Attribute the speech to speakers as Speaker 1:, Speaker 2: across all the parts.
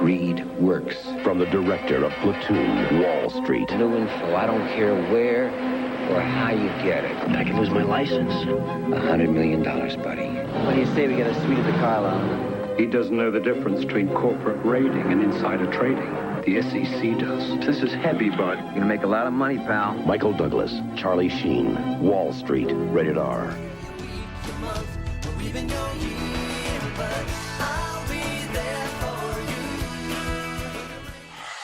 Speaker 1: greed works. From the director of Platoon, Wall Street.
Speaker 2: New info, I don't care where or how you get it.
Speaker 1: I could lose my license.
Speaker 2: $100 million, buddy. What do you say we get a suite at the Carlyle?
Speaker 3: He doesn't know the difference between corporate raiding and insider trading. The SEC does. This is heavy, bud.
Speaker 2: You're gonna make a lot of money, pal.
Speaker 1: Michael Douglas, Charlie Sheen, Wall Street, rated R.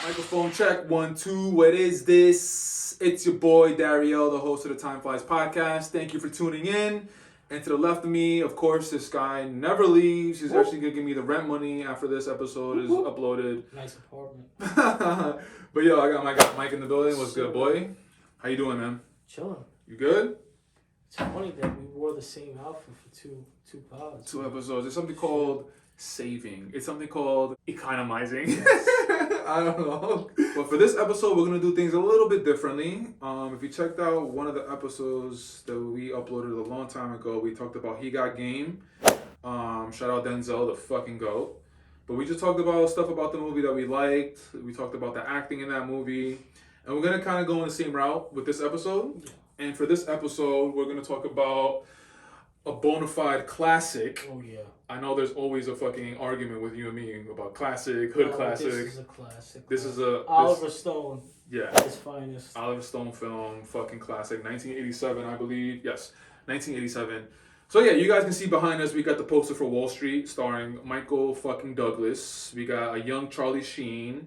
Speaker 4: Microphone check, 1, 2. What is this? It's your boy Daryl, the host of the Time Flies podcast. Thank you for tuning in. And to the left of me, of course, this guy never leaves. He's actually gonna give me the rent money after this episode is uploaded.
Speaker 5: Nice apartment.
Speaker 4: But yo, I got Mike in the building. What's good, boy? How you doing, man?
Speaker 5: Chilling.
Speaker 4: You good?
Speaker 5: It's funny that we wore the same outfit for two pods.
Speaker 4: 2 episodes. There's something called saving. It's something called economizing.
Speaker 5: Yes.
Speaker 4: I don't know. But for this episode, we're going to do things a little bit differently. If you checked out one of the episodes that we uploaded a long time ago, we talked about He Got Game. Shout out Denzel, the fucking GOAT. But we just talked about stuff about the movie that we liked. We talked about the acting in that movie. And we're going to kind of go in the same route with this episode.
Speaker 5: Yeah.
Speaker 4: And for this episode, we're going to talk about a bona fide classic.
Speaker 5: Oh, yeah.
Speaker 4: I know there's always a fucking argument with you and me about classic, hood classic.
Speaker 5: This is a classic.
Speaker 4: This is a...
Speaker 5: Oliver Stone.
Speaker 4: Yeah.
Speaker 5: His finest.
Speaker 4: Oliver Stone film, fucking classic. 1987, I believe. Yes, 1987. So yeah, you guys can see behind us, we got the poster for Wall Street starring Michael fucking Douglas. We got a young Charlie Sheen.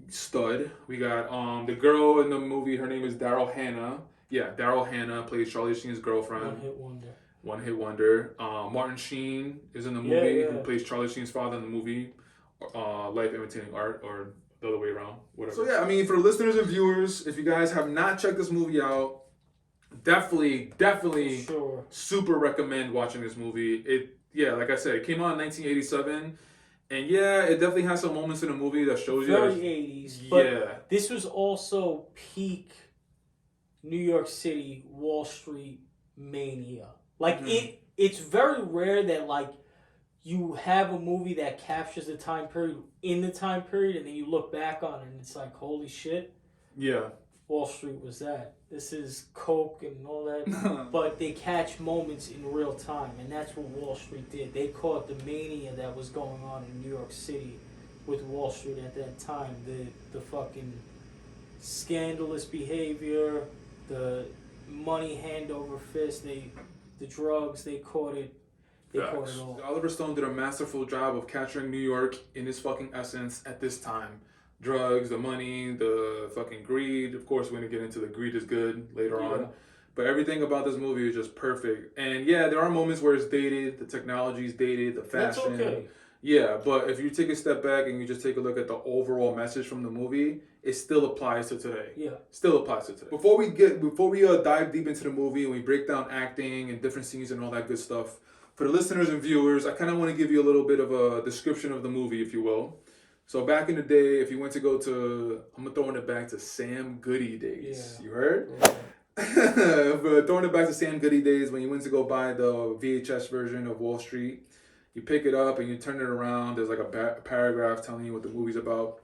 Speaker 4: Stud. We got the girl in the movie, her name is Daryl Hannah. Yeah, Daryl Hannah plays Charlie Sheen's girlfriend. One hit wonder. Martin Sheen is in the movie, who plays Charlie Sheen's father in the movie, Life Imitating Art, or the other way around, whatever. So yeah, I mean, for the listeners and viewers, if you guys have not checked this movie out, definitely,
Speaker 5: sure.
Speaker 4: Super recommend watching this movie. Like I said, it came out in 1987, and yeah, it definitely has some moments in the movie that shows you.
Speaker 5: Very 80s, but this was also peak New York City, Wall Street mania. Like, it's very rare that, like, you have a movie that captures the time period in the time period, and then you look back on it, and it's like, holy shit.
Speaker 4: Yeah.
Speaker 5: Wall Street was that. This is Coke and all that. But they catch moments in real time, and that's what Wall Street did. They caught the mania that was going on in New York City with Wall Street at that time. The fucking scandalous behavior, the money hand over fist, the drugs, they caught it. They caught it all.
Speaker 4: Oliver Stone did a masterful job of capturing New York in its fucking essence at this time. Drugs, the money, the fucking greed. Of course, we're going to get into the greed is good later on. But everything about this movie is just perfect. And yeah, there are moments where it's dated, the technology's dated, the fashion.
Speaker 5: That's okay.
Speaker 4: Yeah, but if you take a step back and you just take a look at the overall message from the movie, it still applies to today.
Speaker 5: Yeah.
Speaker 4: Still applies to today. Before we dive deep into the movie and we break down acting and different scenes and all that good stuff, for the listeners and viewers, I kind of want to give you a little bit of a description of the movie, if you will. So back in the day, if you went to go to, I'm going to throw it back to Sam Goody days. Yeah. You heard? Yeah. But throwing it back to Sam Goody days, when you went to go buy the VHS version of Wall Street, you pick it up and you turn it around. There's like a paragraph telling you what the movie's about.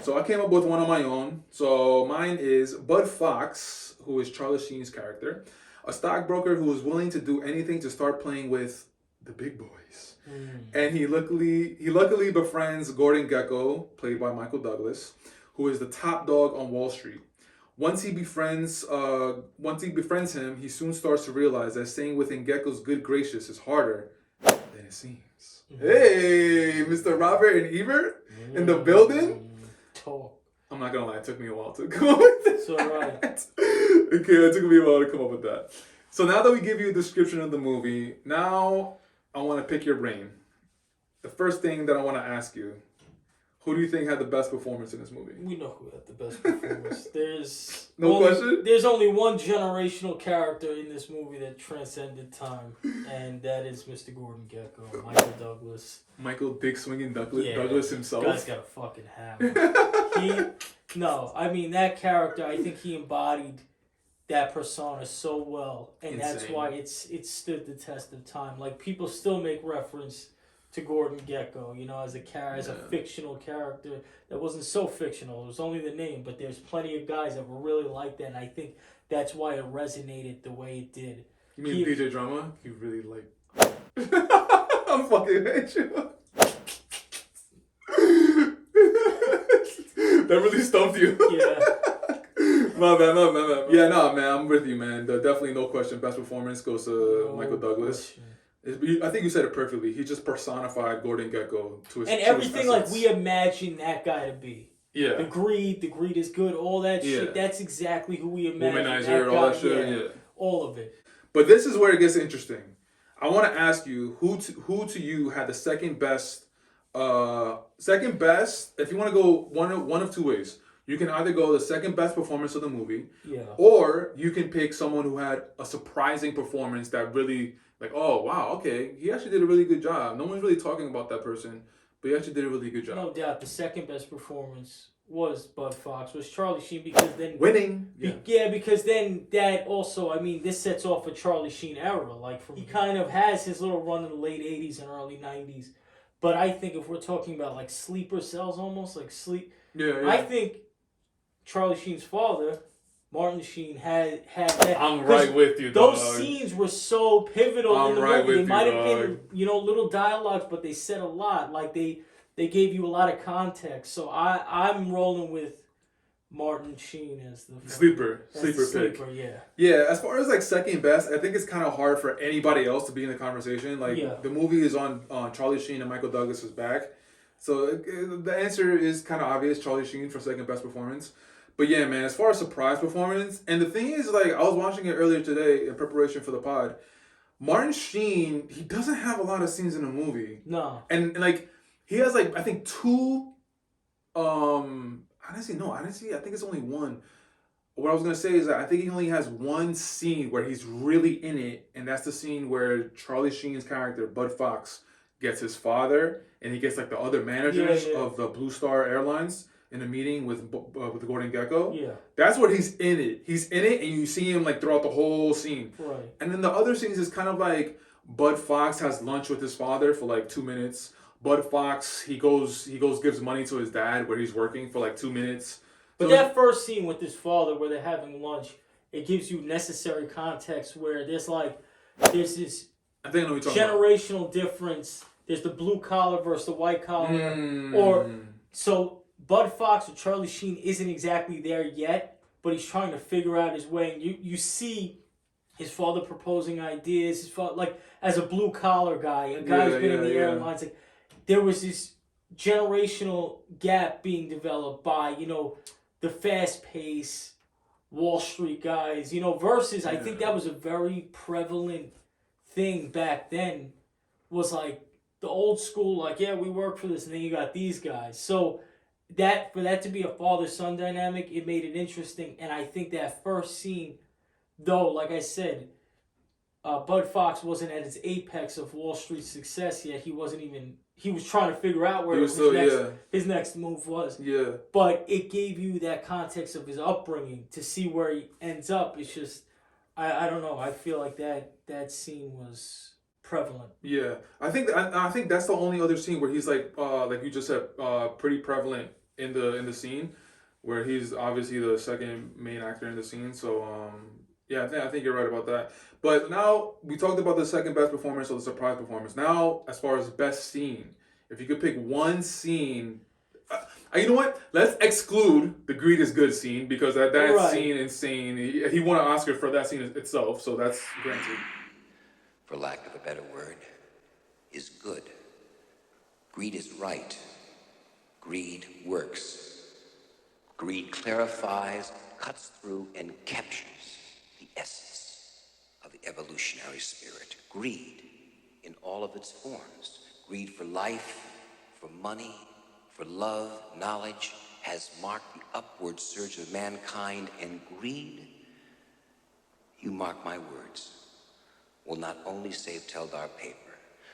Speaker 4: So I came up with one on my own. So mine is Bud Fox, who is Charlie Sheen's character, a stockbroker who is willing to do anything to start playing with the big boys. And he luckily befriends Gordon Gekko, played by Michael Douglas, who is the top dog on Wall Street. Once he befriends him, he soon starts to realize that staying within Gekko's good graces is harder than it seems. Hey, Mr. Robert and Ebert in the building.
Speaker 5: Talk.
Speaker 4: I'm not gonna lie, it took me a while to come up with that.
Speaker 5: It's alright.
Speaker 4: Okay, it took me a while to come up with that. So now that we give you a description of the movie, now I want to pick your brain. The first thing that I want to ask you, who do you think had the best performance in this movie?
Speaker 5: We know who had the best performance. There's
Speaker 4: question?
Speaker 5: There's only one generational character in this movie that transcended time, and that is Mr. Gordon Gekko, Michael Douglas.
Speaker 4: Michael Dick Swinging Douglas himself.
Speaker 5: This guy's got a fucking hammer. That character, I think he embodied that persona so well, and Insane. That's why it's stood the test of time. Like, people still make reference to Gordon Gekko, you know, as a fictional character that wasn't so fictional. It was only the name, but there's plenty of guys that were really like that, and I think that's why it resonated the way it did.
Speaker 4: You mean DJ Drama? He really like. I'm fucking at you. That really stumped you.
Speaker 5: Yeah.
Speaker 4: My bad. Yeah, no, man, I'm with you, man. Definitely no question. Best performance goes to Michael Douglas. I think you said it perfectly. He just personified Gordon Gekko to his
Speaker 5: and everything like we imagine that guy to be.
Speaker 4: Yeah.
Speaker 5: The greed is good, all that shit. That's exactly who we imagine.
Speaker 4: Womanizer, all that shit. Yeah.
Speaker 5: All of it.
Speaker 4: But this is where it gets interesting. I want to ask you who to you had the second best. If you want to go one of two ways. You can either go the second best performance of the movie, or you can pick someone who had a surprising performance that really, like, oh wow, okay, he actually did a really good job. No one's really talking about that person, but he actually did a really good job.
Speaker 5: No doubt, the second best performance was Bud Fox, was Charlie Sheen, because then
Speaker 4: winning,
Speaker 5: because then that also, I mean, this sets off a Charlie Sheen era. Like he kind of has his little run in the late '80s and early '90s, but I think if we're talking about like sleeper cells, almost like sleep, I think Charlie Sheen's father, Martin Sheen, had that.
Speaker 4: I'm right with you, dog.
Speaker 5: Those scenes were so pivotal in the movie. They might have been, little dialogues, but they said a lot. Like they gave you a lot of context. So I'm rolling with Martin Sheen as the
Speaker 4: sleeper pick. Yeah, as far as like second best, I think it's kind of hard for anybody else to be in the conversation. Like the movie is on Charlie Sheen and Michael Douglas's back. So the answer is kind of obvious, Charlie Sheen for second best performance. But yeah, man, as far as surprise performance, and the thing is, like, I was watching it earlier today in preparation for the pod. Martin Sheen, he doesn't have a lot of scenes in the movie.
Speaker 5: No.
Speaker 4: And like, he has like, I think two, honestly, I think it's only one. What I was going to say is that I think he only has one scene where he's really in it, and that's the scene where Charlie Sheen's character, Bud Fox, gets his father, and he gets like the other managers of the Blue Star Airlines in a meeting with Gordon Gekko.
Speaker 5: Yeah.
Speaker 4: That's what he's in it. He's in it, and you see him like throughout the whole scene.
Speaker 5: Right.
Speaker 4: And then the other scenes is kind of like Bud Fox has lunch with his father for like 2 minutes. Bud Fox, he goes gives money to his dad where he's working for like 2 minutes.
Speaker 5: But that first scene with his father where they're having lunch, it gives you necessary context where there's this
Speaker 4: I think I know what you're talking
Speaker 5: generational difference. There's the blue collar versus the white collar. So Bud Fox or Charlie Sheen isn't exactly there yet, but he's trying to figure out his way. And you see his father proposing ideas. His father, like, as a blue collar guy, a guy who's been in the airlines, like, there was this generational gap being developed by, the fast pace Wall Street guys, versus I think that was a very prevalent thing back then, was like the old school, like, yeah, we work for this, and then you got these guys. So for that to be a father-son dynamic, it made it interesting. And I think that first scene, though, like I said, Bud Fox wasn't at his apex of Wall Street success yet. He was trying to figure out where his next move was.
Speaker 4: Yeah.
Speaker 5: But it gave you that context of his upbringing to see where he ends up. It's just, I don't know. I feel like that scene was prevalent.
Speaker 4: Yeah, I think that's the only other scene where he's like you just said, pretty prevalent in the scene, where he's obviously the second main actor in the scene. So I think you're right about that. But now we talked about the second best performance or the surprise performance. Now, as far as best scene, if you could pick one scene. You know what? Let's exclude the Greed is Good scene, because that scene insane. He won an Oscar for that scene itself, so that's granted.
Speaker 6: For lack of a better word, is good. Greed is right. Greed works. Greed clarifies, cuts through, and captures the essence of the evolutionary spirit. Greed in all of its forms. Greed for life, for money, for love, knowledge, has marked the upward surge of mankind, and greed, you mark my words, will not only save Teldar Paper,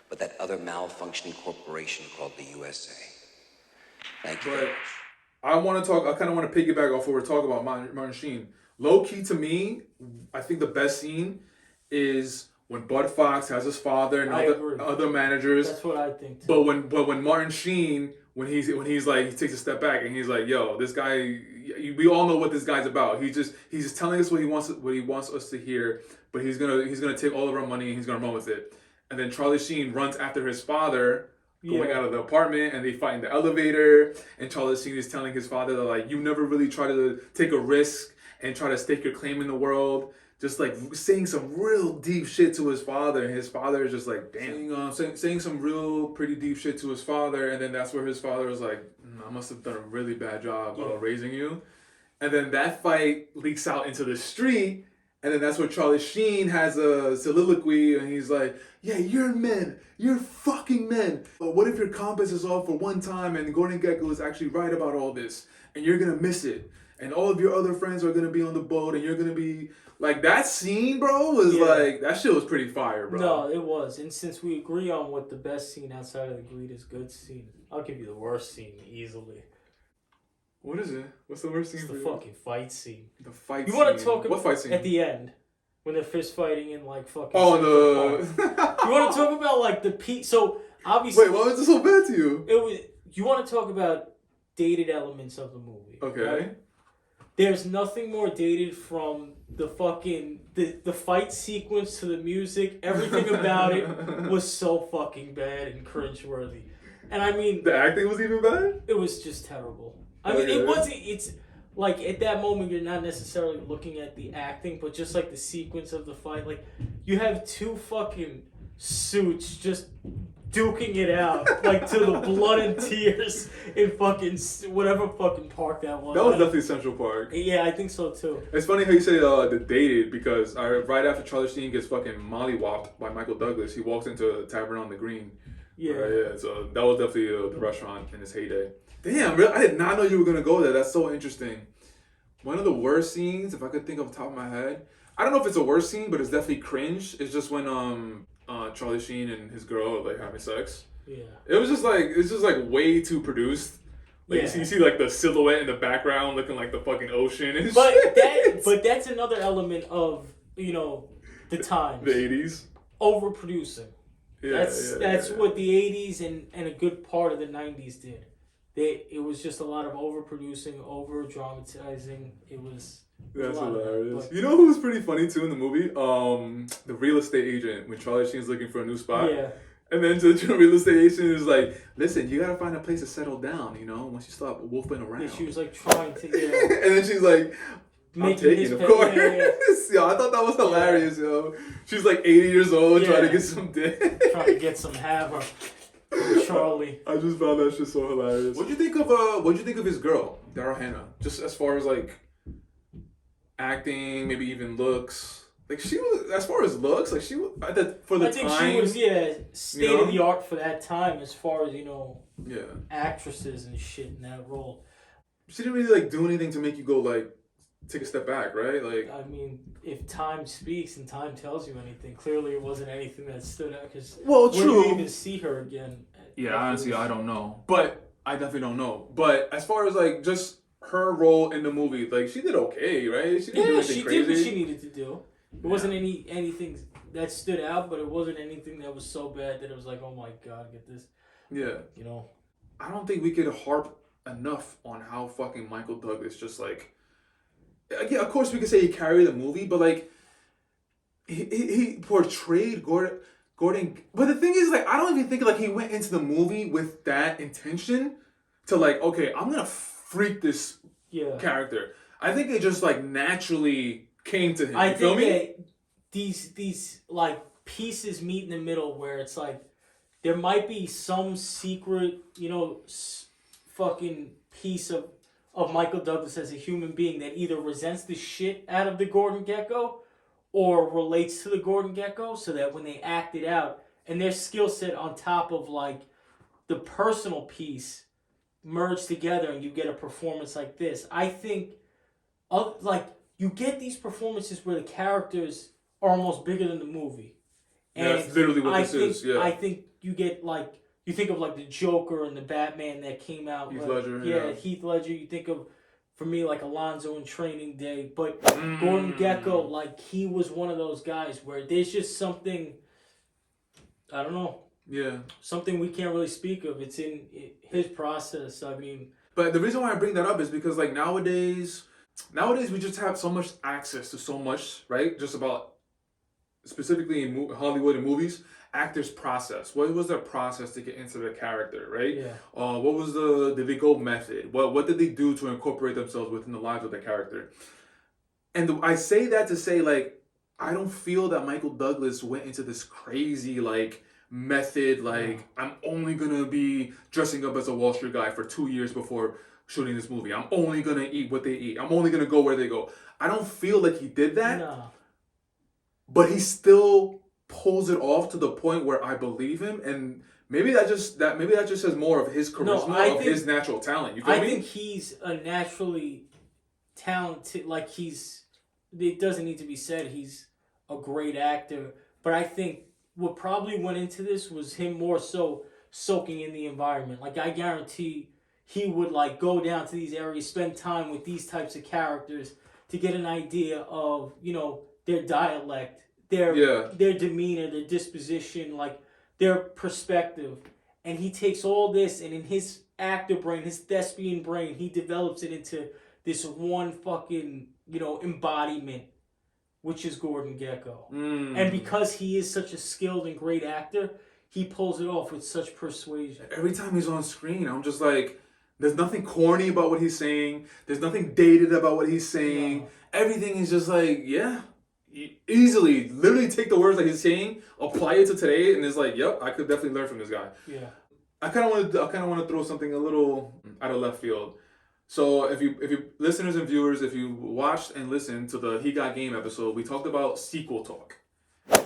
Speaker 6: but that other malfunctioning corporation called the USA. Thank you very much.
Speaker 4: I kind of want to piggyback off what we're talking about, Martin Sheen. Low key to me, I think the best scene is when Bud Fox has his father and
Speaker 5: I agree.
Speaker 4: other managers.
Speaker 5: That's what I think too.
Speaker 4: But when Martin Sheen, when he's like, he takes a step back and he's like, yo, this guy, we all know what this guy's about. He's just telling us what he wants us to hear, but he's gonna take all of our money and he's gonna run with it. And then Charlie Sheen runs after his father, going out of the apartment, and they fight in the elevator. And Charlie Sheen is telling his father that, like, you never really try to take a risk and try to stake your claim in the world. Just like saying some real deep shit to his father, and his father is just like, damn, saying some real pretty deep shit to his father, and then that's where his father is like, I must have done a really bad job raising you. And then that fight leaks out into the street, and then that's where Charlie Sheen has a soliloquy, and he's like, yeah, you're men. You're fucking men. But what if your compass is off for one time and Gordon Gekko is actually right about all this, and you're going to miss it, and all of your other friends are going to be on the boat, and you're going to be... Like, that scene, bro, was like... That shit was pretty fire, bro.
Speaker 5: No, it was. And since we agree on what the best scene outside of the Greed is Good scene, I'll give you the worst scene easily.
Speaker 4: What is it? What's the worst scene?
Speaker 5: It's the fucking fight scene.
Speaker 4: The fight
Speaker 5: scene.
Speaker 4: You
Speaker 5: want to talk about...
Speaker 4: What fight scene?
Speaker 5: At the end. When they're fist fighting in, like, fucking...
Speaker 4: Oh, the...
Speaker 5: You want to talk about, like, the peak... So, obviously...
Speaker 4: Wait, why was it so bad to you?
Speaker 5: It was... You want to talk about dated elements of the movie.
Speaker 4: Okay.
Speaker 5: Right? There's nothing more dated from the fucking... The fight sequence to the music. Everything about it was so fucking bad and cringeworthy. And I mean...
Speaker 4: The acting was even bad?
Speaker 5: It was just terrible. I mean, it wasn't... It's... Like, at that moment, you're not necessarily looking at the acting, but just, like, the sequence of the fight. Like, you have two fucking suits just duking it out, like, to the blood and tears in fucking whatever fucking park that was.
Speaker 4: That was definitely Central Park.
Speaker 5: Yeah, I think so, too.
Speaker 4: It's funny how you say the dated, because right after Charlie Sheen gets fucking mollywopped by Michael Douglas, he walks into a tavern on the green.
Speaker 5: Yeah.
Speaker 4: Yeah, so that was definitely the restaurant in its heyday. Damn, really? I did not know you were gonna go there. That's so interesting. One of the worst scenes, if I could think off the top of my head, I don't know if it's a worst scene, but it's definitely cringe. It's just when Charlie Sheen and his girl are like having sex.
Speaker 5: Yeah.
Speaker 4: It's just like way too produced. Like you see like the silhouette in the background looking like the fucking ocean and shit.
Speaker 5: But that's another element of, you know, the times.
Speaker 4: The 80s.
Speaker 5: Overproducing.
Speaker 4: Yeah,
Speaker 5: that's what the 80s and a good part of the 90s did. It was just a lot of overproducing, over dramatizing. That's
Speaker 4: hilarious. You know who was pretty funny too in the movie? The real estate agent when Charlie Sheen's looking for a new spot.
Speaker 5: Yeah.
Speaker 4: And then the real estate agent is like, "Listen, you gotta find a place to settle down. You know, once you stop wolfing around."
Speaker 5: Yeah, she was like trying to.
Speaker 4: And then she's like, "I'm taking, of course." Yo, I thought that was hilarious, yo. She's like 80 years old, trying to get some dick.
Speaker 5: Trying to get some hammer. Charlie.
Speaker 4: I just found that shit so hilarious. What'd you think of his girl, Daryl Hannah? Just as far as like acting, maybe even looks. Like she was, as far as looks, like she was for the time.
Speaker 5: I think she was state of the art for that time as far as actresses and shit in that role.
Speaker 4: She didn't really like do anything to make you go like take a step back, right? Like
Speaker 5: I mean, if time speaks and time tells you anything, clearly it wasn't anything that stood out. Because
Speaker 4: true.
Speaker 5: When you even see her again?
Speaker 4: Yeah, honestly, I don't know, but I definitely don't know. But as far as like just her role in the movie, like she did okay, right? She didn't do anything crazy.
Speaker 5: Did what she needed to do. It wasn't anything that stood out, but it wasn't anything that was so bad that it was like, oh my god, get this.
Speaker 4: Yeah.
Speaker 5: You know.
Speaker 4: I don't think we could harp enough on how fucking Michael Douglas just like. Yeah, of course we could say he carried the movie, but like he portrayed Gordon. But the thing is, like, I don't even think like he went into the movie with that intention to like, okay, I'm gonna freak this character. I think it just like naturally came to him.
Speaker 5: I
Speaker 4: feel
Speaker 5: think
Speaker 4: me?
Speaker 5: These like pieces meet in the middle where it's like there might be some secret, fucking piece of Michael Douglas as a human being that either resents the shit out of the Gordon Gekko or relates to the Gordon Gekko, so that when they act it out and their skill set on top of like the personal piece merge together and you get a performance like this. I think you get these performances where the characters are almost bigger than the movie. And
Speaker 4: that's literally what this is. Yeah.
Speaker 5: I think you get like you think of like the Joker and the Batman that came out.
Speaker 4: Heath Ledger.
Speaker 5: Yeah, Heath Ledger. You think of for me, like Alonzo in Training Day. But Gordon Gekko, like, he was one of those guys where there's just something, I don't know.
Speaker 4: Yeah.
Speaker 5: Something we can't really speak of. It's in his process. I mean.
Speaker 4: But the reason why I bring that up is because, like, nowadays we just have so much access to so much, right? Just about, specifically in Hollywood and movies, actors' process. What was their process to get into the character, right?
Speaker 5: Yeah.
Speaker 4: What was did they go method? What did they do to incorporate themselves within the lives of the character? And I say that to say, like, I don't feel that Michael Douglas went into this crazy, like, method, like, I'm only gonna be dressing up as a Wall Street guy for 2 years before shooting this movie. I'm only gonna eat what they eat. I'm only gonna go where they go. I don't feel like he did that.
Speaker 5: No.
Speaker 4: But he still pulls it off to the point where I believe him, and maybe that just says more of his charisma, his natural talent. You feel me?
Speaker 5: I think he's a naturally talented, like, it doesn't need to be said, he's a great actor. But I think what probably went into this was him more so soaking in the environment. Like, I guarantee he would, like, go down to these areas, spend time with these types of characters to get an idea of, you know, their dialect, their demeanor, their disposition, like, their perspective. And he takes all this, and in his actor brain, his thespian brain, he develops it into this one fucking, you know, embodiment, which is Gordon Gekko. And because he is such a skilled and great actor, he pulls it off with such persuasion.
Speaker 4: Every time he's on screen, I'm just like, there's nothing corny about what he's saying. There's nothing dated about what he's saying. No. Everything is just like, yeah. Easily, literally take the words that he's saying, apply it to today, and it's like, yep, I could definitely learn from this guy.
Speaker 5: Yeah.
Speaker 4: I kind of want to throw something a little out of left field. So if you listeners and viewers, if you watched and listened to the He Got Game episode, we talked about sequel talk.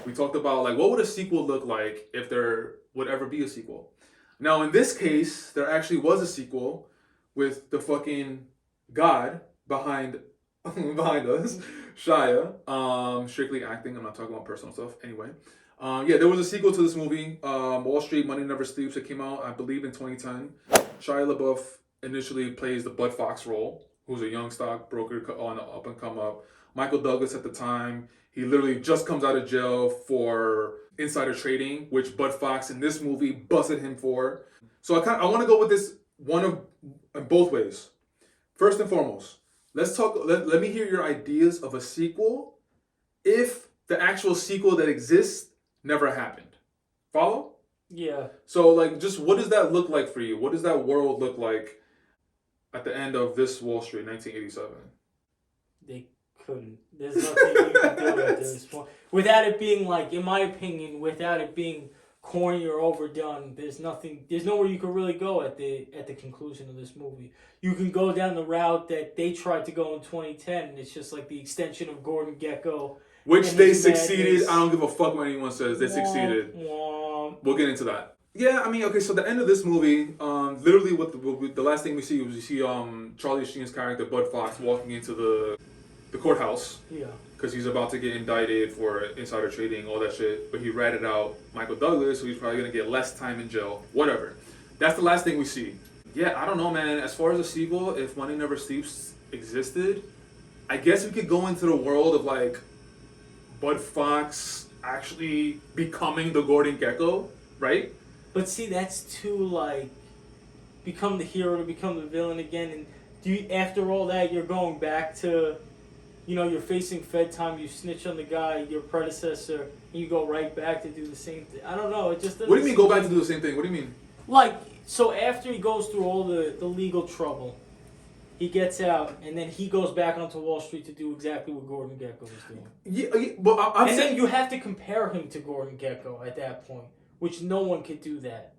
Speaker 4: We talked about, like, what would a sequel look like if there would ever be a sequel. Now, in this case, there actually was a sequel with the fucking God behind us, Shia. Strictly acting. I'm not talking about personal stuff. Anyway, there was a sequel to this movie, Wall Street Money Never Sleeps. It came out, I believe, in 2010. Shia LaBeouf initially plays the Bud Fox role, who's a young stockbroker on the up and come up. Michael Douglas at the time, he literally just comes out of jail for insider trading, which Bud Fox in this movie busted him for. So I want to go with this in both ways. First and foremost, let's talk. Let me hear your ideas of a sequel if the actual sequel that exists never happened. Follow?
Speaker 5: Yeah.
Speaker 4: So, like, just what does that look like for you? What does that world look like at the end of this Wall Street, 1987?
Speaker 5: They couldn't. There's nothing you can do at this point. Without it being, like, in my opinion, without it being corny or overdone, there's nowhere you could really go at the conclusion of this movie. You can go down the route that they tried to go in 2010, and it's just like the extension of Gordon Gekko.
Speaker 4: Which they succeeded. I don't give a fuck what anyone says. They succeeded. We'll get into that. Yeah, I mean, okay, so the end of this movie, literally what the last thing we see Charlie Sheen's character, Bud Fox, walking into the courthouse.
Speaker 5: Yeah.
Speaker 4: Because he's about to get indicted for insider trading, all that shit. But he ratted out Michael Douglas, so he's probably going to get less time in jail. Whatever. That's the last thing we see. Yeah, I don't know, man. As far as a sequel, if Money Never Sleeps existed, I guess we could go into the world of, like, Bud Fox actually becoming the Gordon Gekko, right?
Speaker 5: But see, that's too, like, become the hero to become the villain again. And after all that, you're going back to, you know, you're facing Fed time, you snitch on the guy, your predecessor, and you go right back to do the same thing. I don't know, it just doesn't.
Speaker 4: What do you mean go back to do the same thing? What do you mean?
Speaker 5: Like, so after he goes through all the legal trouble, he gets out, and then he goes back onto Wall Street to do exactly what Gordon Gekko was doing.
Speaker 4: Yeah, but I'm saying...
Speaker 5: then you have to compare him to Gordon Gekko at that point, which no one could do that.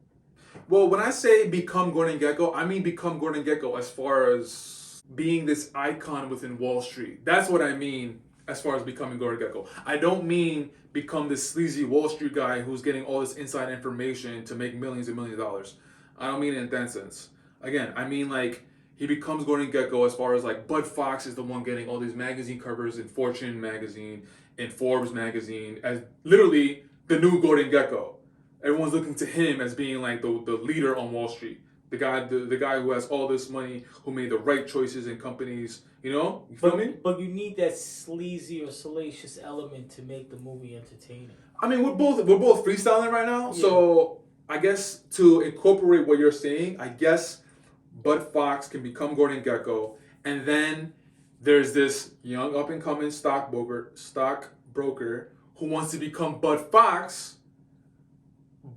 Speaker 4: Well, when I say become Gordon Gekko, I mean become Gordon Gekko as far as being this icon within Wall Street. That's what I mean as far as becoming Gordon Gekko. I don't mean become this sleazy Wall Street guy who's getting all this inside information to make millions and millions of dollars. I don't mean it in that sense. Again, I mean, like, he becomes Gordon Gekko as far as, like, Bud Fox is the one getting all these magazine covers in Fortune magazine, in Forbes magazine, as literally the new Gordon Gekko. Everyone's looking to him as being, like, the leader on Wall Street. The guy who has all this money, who made the right choices in companies. You know, you feel me?
Speaker 5: But you need that sleazy or salacious element to make the movie entertaining.
Speaker 4: I mean, we're both freestyling right now, so I guess to incorporate what you're saying, I guess Bud Fox can become Gordon Gekko, and then there's this young up and coming stockbroker who wants to become Bud Fox,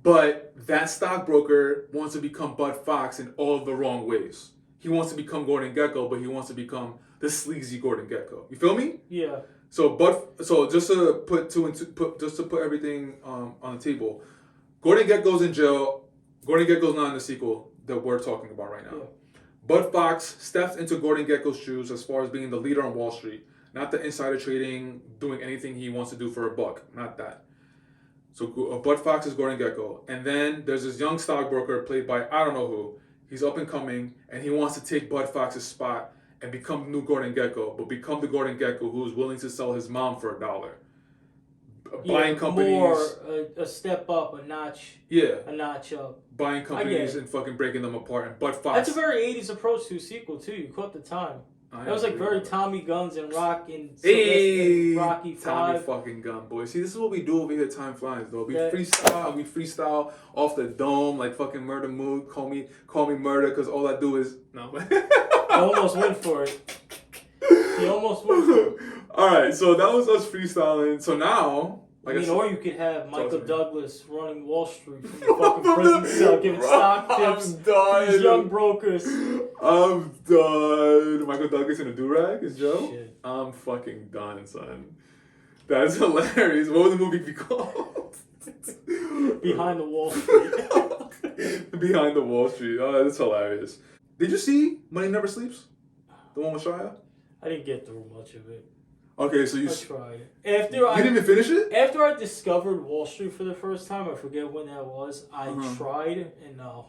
Speaker 4: but that stockbroker wants to become Bud Fox in all of the wrong ways. He wants to become Gordon Gekko, but he wants to become the sleazy Gordon Gekko. You feel me?
Speaker 5: Yeah.
Speaker 4: So just to put everything on the table, Gordon Gekko's in jail. Gordon Gekko's not in the sequel that we're talking about right now.
Speaker 5: Yeah.
Speaker 4: Bud Fox steps into Gordon Gekko's shoes as far as being the leader on Wall Street, not the insider trading, doing anything he wants to do for a buck, not that. So Bud Fox is Gordon Gekko, and then there's this young stockbroker played by I don't know who. He's up and coming, and he wants to take Bud Fox's spot and become the new Gordon Gekko, but become the Gordon Gekko who is willing to sell his mom for $1. Buying companies.
Speaker 5: More a step up, a notch.
Speaker 4: Yeah.
Speaker 5: A notch up.
Speaker 4: Buying companies and fucking breaking them apart. And Bud Fox.
Speaker 5: That's a very 80s approach to a sequel, too. You caught the time. That was like very Tommy Guns and Rock and Rocky 5.
Speaker 4: Tommy fucking Gun, boy. See, this is what we do over here at Time Flies, though. We freestyle off the dome like fucking Murder Mood. Call me Murder, because all I do is... No.
Speaker 5: I almost went for it. You almost went for it.
Speaker 4: Alright, so that was us freestyling. So now...
Speaker 5: or you could have Michael Douglas running Wall Street from the fucking prison cell, giving stock tips to these young brokers.
Speaker 4: I'm done. Michael Douglas in a do-rag is Joe?
Speaker 5: Shit.
Speaker 4: I'm fucking done, son. That's hilarious. What would the movie be called?
Speaker 5: Behind the Wall Street.
Speaker 4: Behind the Wall Street. Oh, that's hilarious. Did you see Money Never Sleeps? The one with Shia?
Speaker 5: I didn't get through much of it.
Speaker 4: Okay, so you
Speaker 5: tried.
Speaker 4: You didn't even finish it?
Speaker 5: After I discovered Wall Street for the first time, I forget when that was, I tried and no.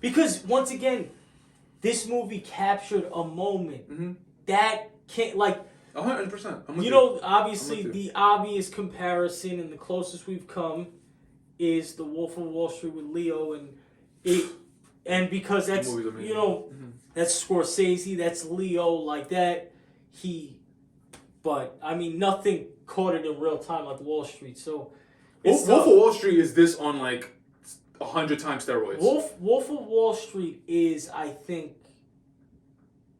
Speaker 5: Because, once again, this movie captured a moment that can't, like...
Speaker 4: 100%.
Speaker 5: You know, obviously, the obvious comparison and the closest we've come is The Wolf of Wall Street with Leo, and because that's, you know, that's Scorsese, that's Leo, like that, but, I mean, nothing caught it in real time like Wall Street, so...
Speaker 4: Wolf of Wall Street is this on, like, 100 times steroids.
Speaker 5: Wolf of Wall Street is, I think,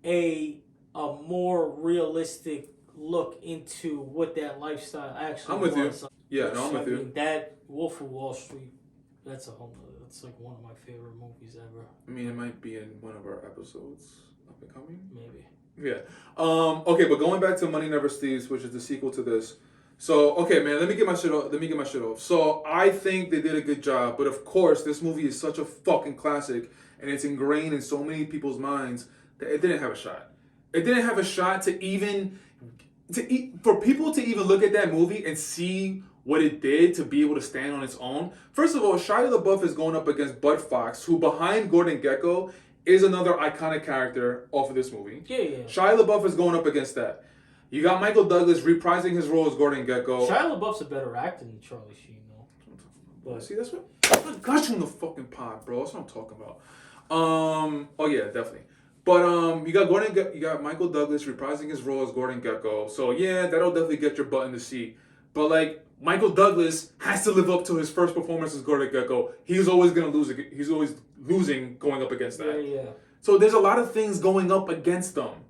Speaker 5: a more realistic look into what that lifestyle actually was.
Speaker 4: I'm with you. Yeah, no, I'm with you.
Speaker 5: That Wolf of Wall Street, that's like one of my favorite movies ever.
Speaker 4: I mean, it might be in one of our episodes up and coming.
Speaker 5: Maybe.
Speaker 4: Yeah. Okay, but going back to Money Never Sleeps, which is the sequel to this. So, okay, man, let me get my shit off. So, I think they did a good job, but of course, this movie is such a fucking classic, and it's ingrained in so many people's minds that it didn't have a shot. It didn't have a shot for people to even look at that movie and see what it did to be able to stand on its own. First of all, Shia LaBeouf is going up against Bud Fox, who behind Gordon Gekko is another iconic character off of this movie.
Speaker 5: Yeah.
Speaker 4: Shia LaBeouf is going up against that. You got Michael Douglas reprising his role as Gordon Gekko.
Speaker 5: Shia LaBeouf's a better actor than Charlie Sheen, though.
Speaker 4: But see, that's what I got you in the fucking pod, bro. That's what I'm talking about. Oh yeah, definitely. But you got Michael Douglas reprising his role as Gordon Gekko. So yeah, that'll definitely get your butt in the seat. But like Michael Douglas has to live up to his first performance as Gordon Gekko. He's always gonna lose. He's always losing going up against that.
Speaker 5: Yeah.
Speaker 4: So there's a lot of things going up against them.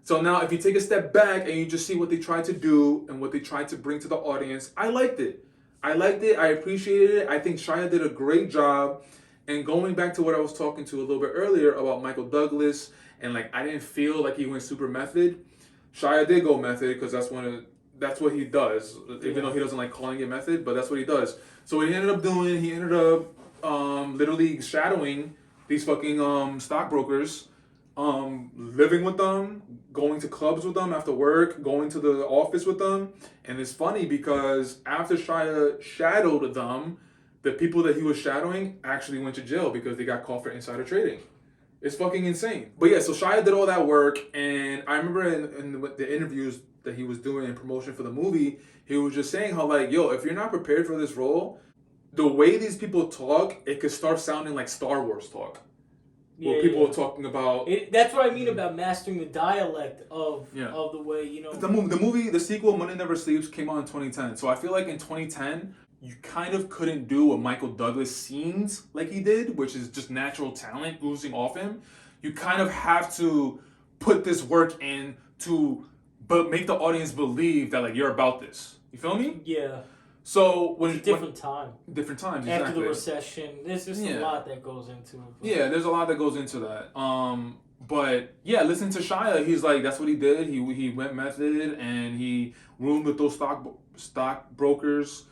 Speaker 4: So now if you take a step back and you just see what they tried to do and what they tried to bring to the audience, I liked it. I appreciated it. I think Shia did a great job. And going back to what I was talking to a little bit earlier about Michael Douglas, and like I didn't feel like he went super method. Shia did go method because that's what he does. Even though he doesn't like calling it method, but that's what he does. So what he ended up literally shadowing these fucking stockbrokers, living with them, going to clubs with them after work, going to the office with them. And it's funny because after Shia shadowed them, the people that he was shadowing actually went to jail because they got caught for insider trading. It's fucking insane. But yeah, so Shia did all that work, and I remember in the interviews that he was doing in promotion for the movie, he was just saying how like, yo, if you're not prepared for this role, the way these people talk, it could start sounding like Star Wars talk. Where people are talking about...
Speaker 5: That's what I mean about mastering the dialect of the way, you know...
Speaker 4: The sequel, Money Never Sleeps, came out in 2010. So I feel like in 2010, you kind of couldn't do what Michael Douglas seems like he did, which is just natural talent oozing off him. You kind of have to put this work in to make the audience believe that, like, you're about this. You feel me?
Speaker 5: Yeah.
Speaker 4: So
Speaker 5: it's a different time.
Speaker 4: Different times,
Speaker 5: After
Speaker 4: exactly.
Speaker 5: the recession, there's just a lot that goes into it.
Speaker 4: Yeah, there's a lot that goes into that. But yeah, listen to Shia. He's like, that's what he did. He went method and he roomed with those stock brokers.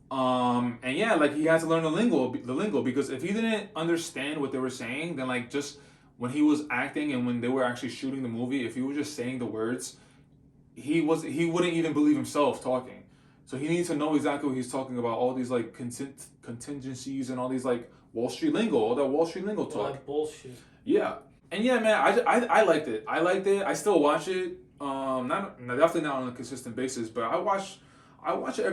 Speaker 4: And yeah, like he had to learn the lingo because if he didn't understand what they were saying, then like just when he was acting and when they were actually shooting the movie, if he was just saying the words, he wouldn't even believe himself talking. So he needs to know exactly what he's talking about, all these like contingencies and all these like Wall Street lingo, all that Wall Street lingo talk.
Speaker 5: All that bullshit.
Speaker 4: Yeah. And yeah, man, I liked it. I liked it. I still watch it. Definitely not on a consistent basis, but I watch it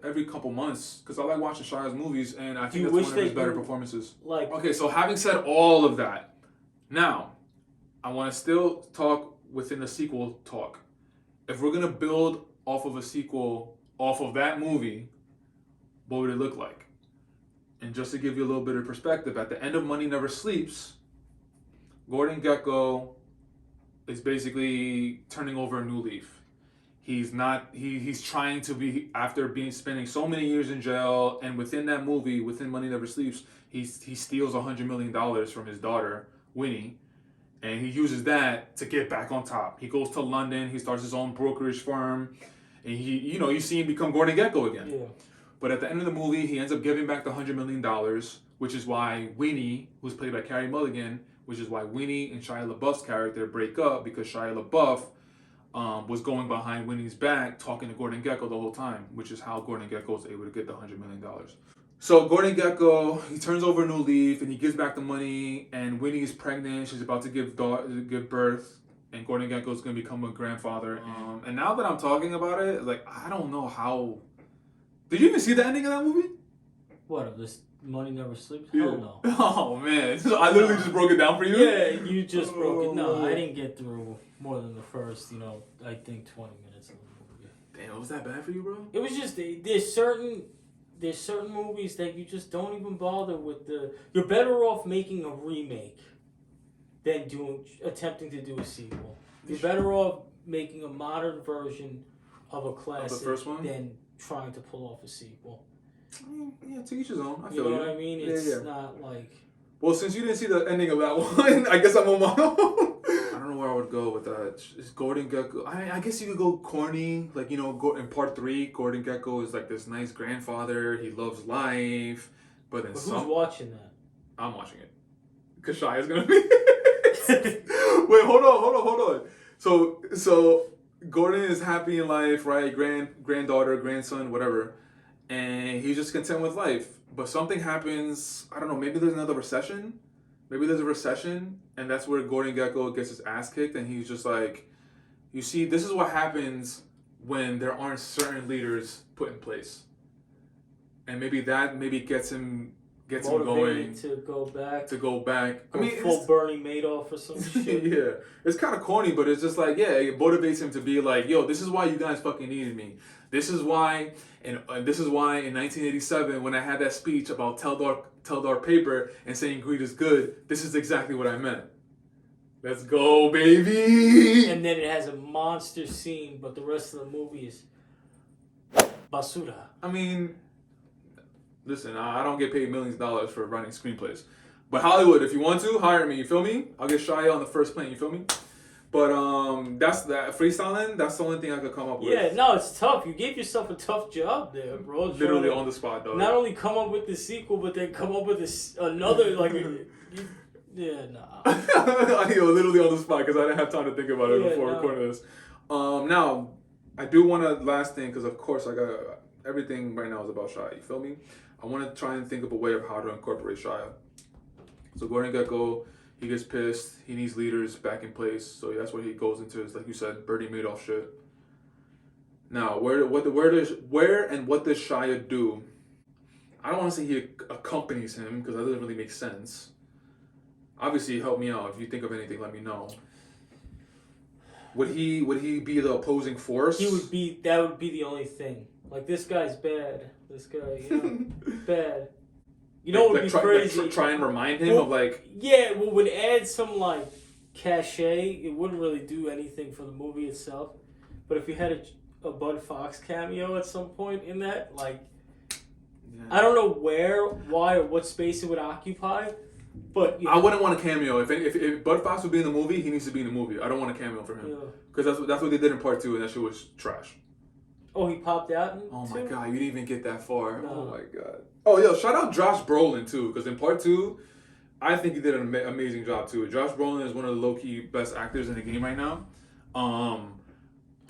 Speaker 4: every couple months because I like watching Shia's movies, and I think that's one of his better performances. Okay, so having said all of that, now I want to still talk within the sequel talk. If we're gonna build off of a sequel off of that movie, what would it look like? And just to give you a little bit of perspective, at the end of Money Never Sleeps, Gordon Gekko is basically turning over a new leaf. He's trying to be, after spending so many years in jail, and within that movie, within Money Never Sleeps, he steals $100 million from his daughter, Winnie, and he uses that to get back on top. He goes to London, he starts his own brokerage firm, and you see him become Gordon Gekko again.
Speaker 5: Yeah.
Speaker 4: But at the end of the movie, he ends up giving back the $100 million, which is why Winnie, who's played by Carey Mulligan, which is why Winnie and Shia LaBeouf's character break up, because Shia LaBeouf was going behind Winnie's back, talking to Gordon Gekko the whole time, which is how Gordon Gekko was able to get the $100 million. So Gordon Gekko, he turns over a new leaf, and he gives back the money, and Winnie is pregnant. She's about to give birth. And Gordon Gekko is going to become a grandfather. And now that I'm talking about it, like, I don't know how... Did you even see the ending of that movie?
Speaker 5: What, of this Money Never Sleeps? Hell no.
Speaker 4: Oh, man. So I literally just broke it down for you?
Speaker 5: Yeah, you just broke it. No, I didn't get through more than the first, I think 20 minutes of the movie.
Speaker 4: Damn, was that bad for you, bro?
Speaker 5: It was just, there's certain movies that you just don't even bother with You're better off making a remake than attempting to do a sequel. You're better off making a modern version of a classic
Speaker 4: of the first one?
Speaker 5: Than trying to pull off a sequel.
Speaker 4: Yeah, to each his own. I feel
Speaker 5: you know what I mean? It's not like...
Speaker 4: Well, since you didn't see the ending of that one, I guess I'm on my own. I don't know where I would go with that. Is Gordon Gekko... I guess you could go corny. Like, in part 3, Gordon Gekko is like this nice grandfather. He loves life. But then
Speaker 5: who's watching that?
Speaker 4: I'm watching it. Because Shia's going to be... Wait, hold on. So Gordon is happy in life, right? Granddaughter, grandson, whatever. And he's just content with life. But something happens, I don't know, maybe there's another recession. Maybe there's a recession, and that's where Gordon Gekko gets his ass kicked, and he's just like, you see, this is what happens when there aren't certain leaders put in place. And maybe that gets him going
Speaker 5: to go back.
Speaker 4: I mean,
Speaker 5: full Bernie Madoff or some shit.
Speaker 4: Yeah, it's kind of corny, but it's just like, yeah, it motivates him to be like, yo, this is why you guys fucking needed me. This is why, and this is why in 1987 when I had that speech about tell dark paper and saying greed is good, this is exactly what I meant. Let's go, baby.
Speaker 5: And then it has a monster scene, but the rest of the movie is basura.
Speaker 4: I mean, listen, I don't get paid millions of dollars for writing screenplays. But Hollywood, if you want to, hire me, you feel me? I'll get Shia on the first plane, you feel me? But that's that. Freestyling, that's the only thing I could come up with.
Speaker 5: Yeah, no, it's tough. You gave yourself a tough job there, bro.
Speaker 4: Literally on the spot, though.
Speaker 5: Not only come up with the sequel, but then come up with another, like... Yeah, nah.
Speaker 4: Literally on the spot, because I didn't have time to think about it before recording this. Now, I do want to, last thing, because of course I got... Everything right now is about Shia, you feel me? I want to try and think of a way of how to incorporate Shia. So Gordon Gekko, he gets pissed. He needs leaders back in place. So that's what he goes into, is like you said, Bernie Madoff shit. Now, where and what does Shia do I don't want to say he accompanies him because that doesn't really make sense. Obviously, help me out. If you think of anything, let me know. Would he be the opposing force?
Speaker 5: He would be. That would be the only thing. Like, this guy's bad. This guy, bad. You know what would be crazy?
Speaker 4: Try and remind him of, like...
Speaker 5: Yeah, what would add some, like, cachet. It wouldn't really do anything for the movie itself. But if you had a Bud Fox cameo at some point in that, like... Yeah. I don't know where, why, or what space it would occupy, but...
Speaker 4: I wouldn't want a cameo. If Bud Fox would be in the movie, he needs to be in the movie. I don't want a cameo for him. Because that's what they did in part 2, and that shit was trash.
Speaker 5: Oh, he popped out in
Speaker 4: Oh,
Speaker 5: 2?
Speaker 4: my God. You didn't even get that far.
Speaker 5: No.
Speaker 4: Oh, my God. Oh, yo, shout out Josh Brolin, too, because in part 2, I think he did an amazing job, too. Josh Brolin is one of the low-key best actors in the game right now.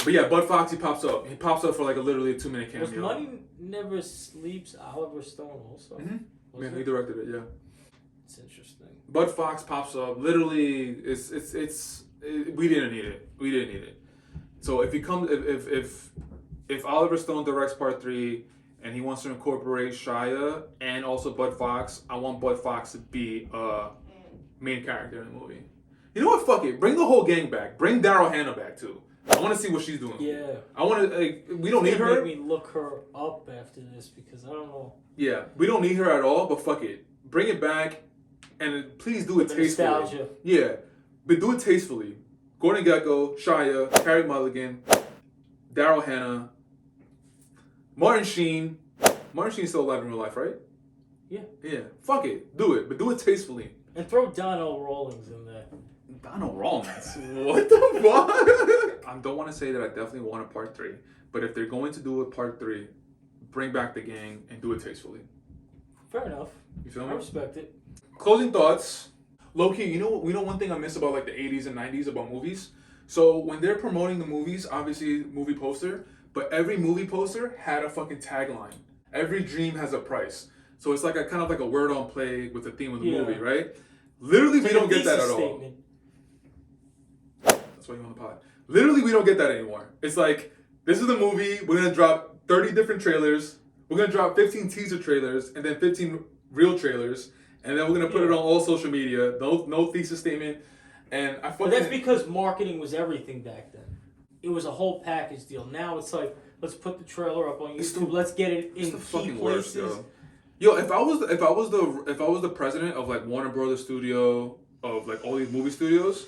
Speaker 4: But yeah, Bud Fox, he pops up. He pops up for like literally a 2-minute cameo.
Speaker 5: Was Money Never Sleeps Oliver Stone also?
Speaker 4: Mm-hmm. Yeah, he directed it, yeah.
Speaker 5: It's interesting.
Speaker 4: Bud Fox pops up. Literally, we didn't need it. We didn't need it. So if he comes, if Oliver Stone directs part 3 and he wants to incorporate Shia and also Bud Fox, I want Bud Fox to be a main character in the movie. You know what? Fuck it. Bring the whole gang back. Bring Daryl Hannah back too. I want to see what she's doing.
Speaker 5: Yeah.
Speaker 4: I want to. We don't need her.
Speaker 5: Make me look her up after this because I don't know.
Speaker 4: Yeah, we don't need her at all. But fuck it. Bring it back, and please do it tastefully.
Speaker 5: Nostalgia.
Speaker 4: Yeah, but do it tastefully. Gordon Gekko, Shia, Carey Mulligan, Daryl Hannah, Martin Sheen. Martin Sheen's still alive in real life, right?
Speaker 5: Yeah.
Speaker 4: Yeah. Fuck it. Do it, but do it tastefully.
Speaker 5: And throw Donnell Rawlings in there.
Speaker 4: Donnell Rawlings? What the fuck? I don't want to say that I definitely want a part 3, but if they're going to do a part 3, bring back the gang and do it tastefully.
Speaker 5: Fair enough.
Speaker 4: You feel me?
Speaker 5: I respect it.
Speaker 4: Closing thoughts. Low-key, you know one thing I miss about like the 80s and 90s about movies? So when they're promoting the movies, obviously movie poster, but every movie poster had a fucking tagline. Every dream has a price. So it's like a kind of like a word on play with the theme of the movie, right? Literally, we don't get that at all. That's why you're on the pod. Literally, we don't get that anymore. It's like, this is the movie, we're going to drop 30 different trailers, we're going to drop 15 teaser trailers, and then 15 real trailers, and then we're going to put it on all social media, no thesis statement, and I fucking...
Speaker 5: But that's because marketing was everything back then. It was a whole package deal. Now it's like, let's put the trailer up on YouTube, let's get it in key places.
Speaker 4: Yo, if I was the president of like Warner Brothers Studio, of like all these movie studios,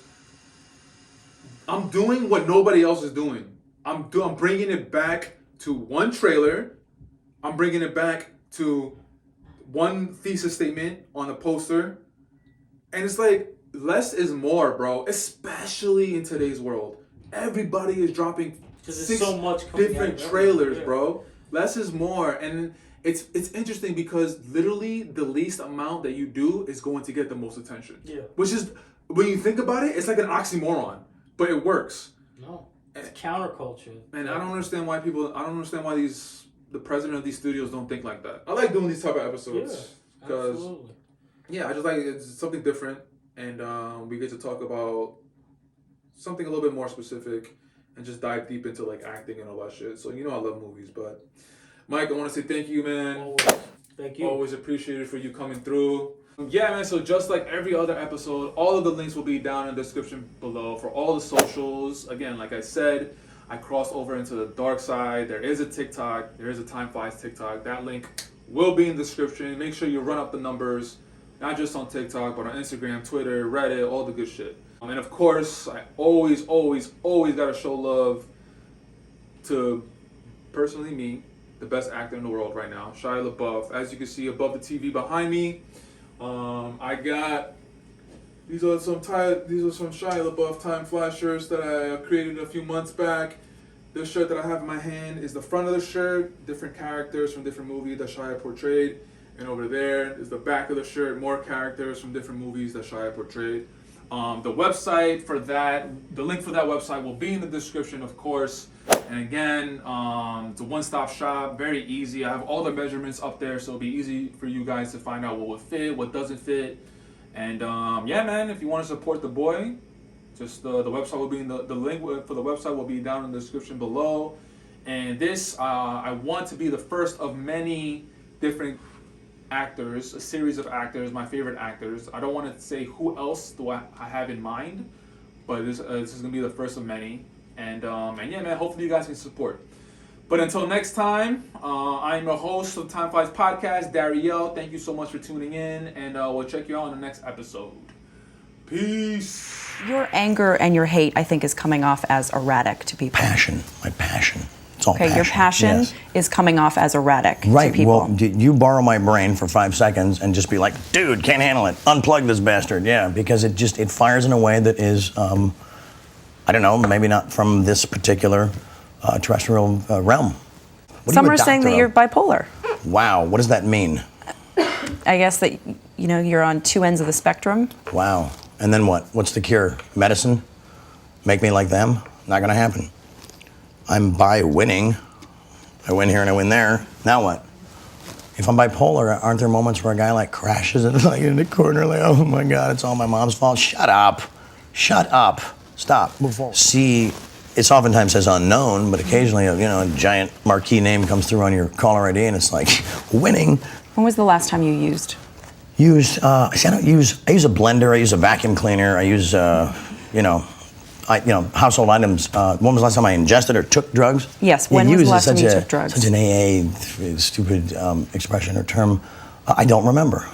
Speaker 4: I'm doing what nobody else is doing. I'm bringing it back to one trailer. I'm bringing it back to one thesis statement on a poster. And it's like, less is more, bro. Especially in today's world. Everybody is dropping 6
Speaker 5: so much
Speaker 4: different trailers, bro. Less is more. And it's interesting because literally the least amount that you do is going to get the most attention. Yeah. Which is, when you think about it, it's like an oxymoron. But it works.
Speaker 5: No. It's counterculture.
Speaker 4: And I don't understand why the president of these studios don't think like that. I like doing these type of episodes.
Speaker 5: Yeah, absolutely.
Speaker 4: Yeah, I just like it's something different. And we get to talk about something a little bit more specific and just dive deep into like acting and all that shit. So you know I love movies, but Mike, I want to say thank you, man.
Speaker 5: Always. Thank you.
Speaker 4: Always appreciated for you coming through. Yeah, man, so just like every other episode, all of the links will be down in the description below for all the socials. Again, like I said, I crossed over into the dark side. There is a TikTok. There is a Time Flies TikTok. That link will be in the description. Make sure you run up the numbers, not just on TikTok, but on Instagram, Twitter, Reddit, all the good shit. And of course, I always gotta show love to, personally me, the best actor in the world right now, Shia LaBeouf. As you can see above the TV behind me, I got these are some Shia LaBeouf Time Flash shirts that I created a few months back. This shirt that I have in my hand is the front of the shirt, different characters from different movies that Shia portrayed, and over there is the back of the shirt, more characters from different movies that Shia portrayed. The website for that, the link for that website will be in the description, of course. And again, it's a one-stop shop, very easy. I have all the measurements up there, so it'll be easy for you guys to find out what would fit, what doesn't fit. And yeah, man, if you want to support the boy, just the website will be in the link for the website will be down in the description below. And this, I want to be the first of many different actors, a series of actors, my favorite actors. I don't want to say who else do I have in mind, but this is gonna be the first of many. And yeah, man, hopefully you guys can support. But until next time, I'm your host of Time Flies Podcast, Dariel. Thank you so much for tuning in, and we'll check you out on the next episode. Peace.
Speaker 7: Your anger and your hate, I think, is coming off as erratic to people.
Speaker 8: Passion, my passion. It's all
Speaker 7: Okay,
Speaker 8: passion.
Speaker 7: your passion
Speaker 8: Yes.
Speaker 7: is coming off as erratic
Speaker 8: Right.
Speaker 7: to people.
Speaker 8: Well, you borrow my brain for 5 seconds and just be like, dude, can't handle it. Unplug this bastard. Yeah, because it fires in a way that is, I don't know, maybe not from this particular terrestrial realm. What
Speaker 7: Some
Speaker 8: you a
Speaker 7: are saying
Speaker 8: doctor
Speaker 7: that
Speaker 8: of?
Speaker 7: you're bipolar.
Speaker 8: Wow, what does that mean?
Speaker 7: I guess that, you know, you're on two ends of the spectrum.
Speaker 8: Wow. And then what? What's the cure? Medicine? Make me like them? Not gonna happen. I'm by winning. I win here and I win there. Now what? If I'm bipolar, aren't there moments where a guy like crashes and like in the corner, like, oh my God, it's all my mom's fault? Shut up. Shut up. Stop. Move forward. See, it's oftentimes says unknown, but occasionally, you know, a giant marquee name comes through on your caller ID and it's like, winning.
Speaker 7: When was the last time you used?
Speaker 8: I use a blender, I use a vacuum cleaner, I use, household items. When was the last time I ingested or took drugs?
Speaker 7: Yes, when was the last time you took drugs?
Speaker 8: Such an AA stupid expression or term. I don't remember.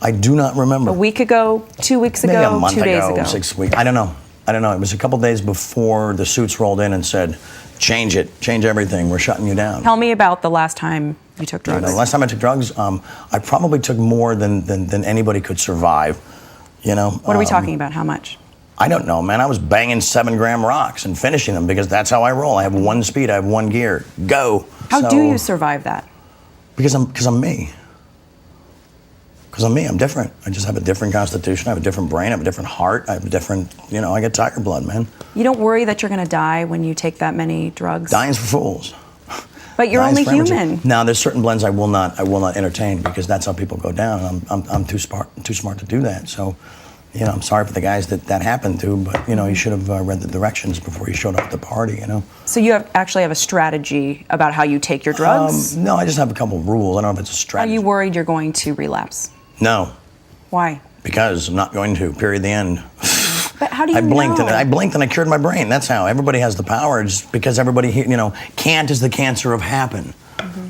Speaker 8: I do not remember.
Speaker 7: A week ago, 2 weeks ago,
Speaker 8: Maybe a month
Speaker 7: 2 days ago.
Speaker 8: 6 weeks. I don't know. It was a couple days before the suits rolled in and said, change it, change everything, we're shutting you down.
Speaker 7: Tell me about the last time you took drugs.
Speaker 8: The last time I took drugs, I probably took more than anybody could survive. You know.
Speaker 7: What are we talking about? How much?
Speaker 8: I don't know, man. I was banging 7-gram rocks and finishing them because that's how I roll. I have one speed, I have one gear. Go.
Speaker 7: How do you survive that?
Speaker 8: Because I'm me. Because I'm me. I'm different. I just have a different constitution. I have a different brain. I have a different heart. I have a different, I get tiger blood, man.
Speaker 7: You don't worry that you're going to die when you take that many drugs?
Speaker 8: Dying's for fools.
Speaker 7: But you're only
Speaker 8: Dying's for
Speaker 7: human.
Speaker 8: amateurs. Now, there's certain blends I will not entertain because that's how people go down. I'm too smart to do that. So, I'm sorry for the guys that happened to, but you should have read the directions before you showed up at the party.
Speaker 7: So you actually have a strategy about how you take your drugs?
Speaker 8: No, I just have a couple of rules. I don't know if it's a strategy.
Speaker 7: Are you worried you're going to relapse?
Speaker 8: No.
Speaker 7: Why?
Speaker 8: Because I'm not going to. Period. The end.
Speaker 7: But how do you
Speaker 8: I blinked
Speaker 7: know?
Speaker 8: and I cured my brain. That's how. Everybody has the power. Just because everybody, can't is the cancer of happen. Mm-hmm.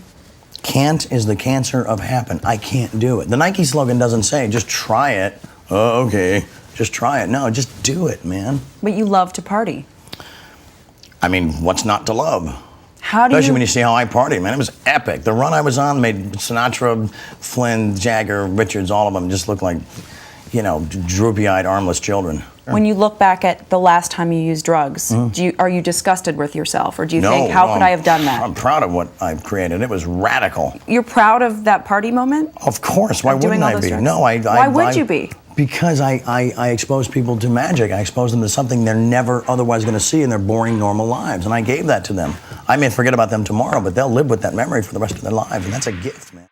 Speaker 8: Can't is the cancer of happen. I can't do it. The Nike slogan doesn't say just try it. Oh, okay. Just try it. No, just do it, man.
Speaker 7: But you love to party.
Speaker 8: I mean, what's not to love?
Speaker 7: How do
Speaker 8: Especially
Speaker 7: you...
Speaker 8: when you see how I partied, man. It was epic. The run I was on made Sinatra, Flynn, Jagger, Richards, all of them just look like, droopy-eyed, armless children.
Speaker 7: When you look back at the last time you used drugs, are you disgusted with yourself? Or do you think,
Speaker 8: No,
Speaker 7: how could I have done that?
Speaker 8: I'm proud of what I've created. It was radical.
Speaker 7: You're proud of that party moment?
Speaker 8: Of course. Why
Speaker 7: Of doing
Speaker 8: wouldn't
Speaker 7: all
Speaker 8: I
Speaker 7: those
Speaker 8: be?
Speaker 7: drugs?
Speaker 8: No,
Speaker 7: Why would you be?
Speaker 8: Because I expose people to magic. I expose them to something they're never otherwise going to see in their boring, normal lives. And I gave that to them. I may forget about them tomorrow, but they'll live with that memory for the rest of their lives. And that's a gift, man.